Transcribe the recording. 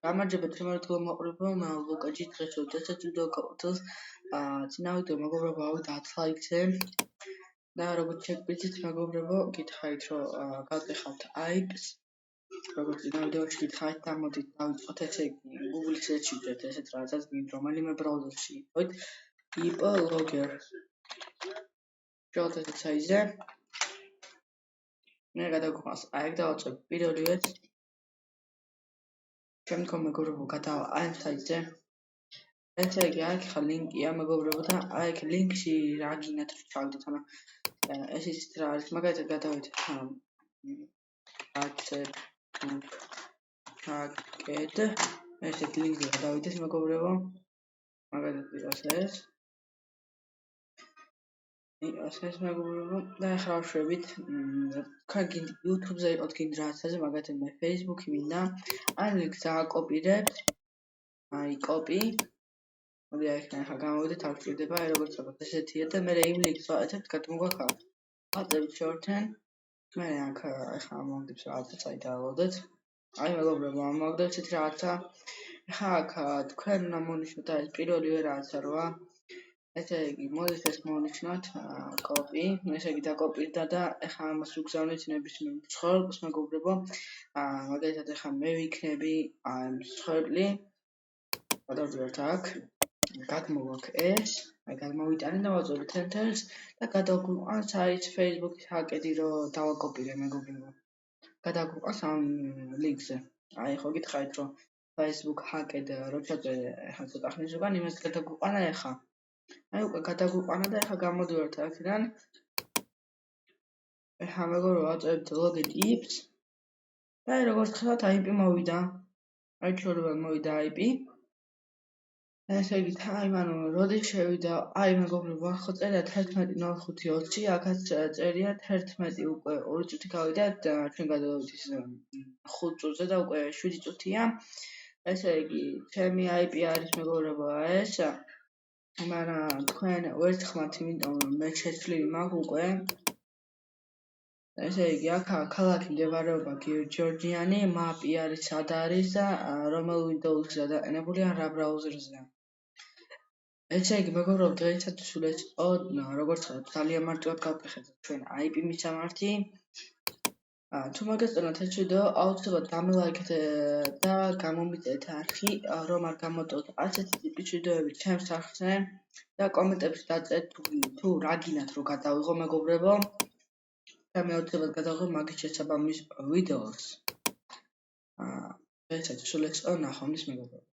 გამარჯობა თემატიკულ მოყვრებამ ლუკაჯი დღეს შესაძლოა ვიდეო გავხსნას წინა ვიდეო მეგობრებო ავიდა 10 ლაიქზე და როგორც შეგვიძლია მეგობრებო გითხარით რომ გავტეხავთ აიპს როგორც წინა ვიდეოში გითხარით და მოდით დავიწყოთ ესე იგი Google search-ში ვდეთ ესეთ რაღაცას რომელიმე ბრაუზერში ვიდით iPlogger შევდეთ საიტზე მე გადაგვყავს აიქ დავაწევ პირველივე შემდგომ მეგობრებო გადავა აი საიტზე ესე იგი აქ ხა ლინკია მეგობრებო და აი ლინკში რა გინათ ჩავდეთ ანუ ეს ის რა არის მაგალითად გადავიდეთ hacked ესეთ ლინკზე გადავიდეთ მეგობრებო მაგალითად ეს მეგობრებო და ახლა ვშვებით თქვენ გინდ YouTube-ზე იყოთ გინდ რაღაცაზე მაგალითად მე Facebook-ი მინდა აი ლინკს დააკოპირებთ აი copy მოდი ახლა გამოვიდეთ არ ვჭირდება აი როგორც აბა ესეთია და მე იმ ლინკს ვაკეთებთ გადმოგვაქ აწევთ shorten მე აქ ახლა მოვიდეთ რაღაცა წაიდაალოდეთ აი მეგობრებო მოვიდეთ ესეთ რაღაცა ახლა აქ თქვენ უნდა მონიშნოთ აი პირველივე რაღაცა როა ესე იგი მოდით ეს მოვნიშნოთ copy ესე იგი დაკოპირდა და ახლა ამას ვგზავნით ნებისმიერ მსხვერპლს მეგობრებო მაგალითად ახლა მე ვიქნები აი მსხვერპლი გადავდივართ აქ გადმოვაქ ეს აი გადმოვიტანე და ვაწვევთ enter-ს და გადაგვიყვანს საით Facebook-ის hacked-ი რომ დავაკოპირე მეგობრებო გადაგვიყვანს ამ ლინკზე აი ხო გითხარით რომ Facebook hacked რო ჩაწერე ახლა ცოტა ხნის უკან იმას გადაგვიყვანა ახლა აი უკვე გადაგვიყვანა და ახლა გამოდივართ აქედან ახლა მეგობრებო ვაწევთ login if და როგორც ხედავთ IP მოვიდა აი ჩვეულებრივ მოვიდა IP ესე იგი თაიმანო როდის შევიდა აი მეგობრებო ახლა წერია 11:05:20 აქაც წერია 11 უკვე 2 წუთი გავიდა ჩვენ გადავიდეთ 5 წუთზე და უკვე 7 წუთია ესე იგი ჩემი IP არის მეგობრებო ეს მაგრამ თქვენ ვერ ხმართ იმიტომ რომ მე შეცვლილი მაქვს უკვე ესე იგი აქ ქალაქი მდებარეობა გიორჯიანი მაპი არის სად არის და რომელ Windows-ზე დაყენებული ან რა ბრაუზერზეა ესე იგი მეგობრებო დღეისათვის სულ ეს იყო როგორც ხედავთ ძალიან მარტივად გავფეხეთ ჩვენ IP მისამართი თუ მოგესწონათ ეს ვიდეო აუცილებლად დამილაიქეთ და გამომიწერეთ არხი რომ არ გამოტოვოთ ასეთი ტიპის ვიდეოები ჩემს არხზე და კომენტებში დაწერთ თუ რა გინათ რომ გადავიღო მეგობრებო და მე აუცილებლად გადავიღო მაგის შესაბამის ვიდეოს ესეც სულ ეს იყო ნახვამდის მეგობრებო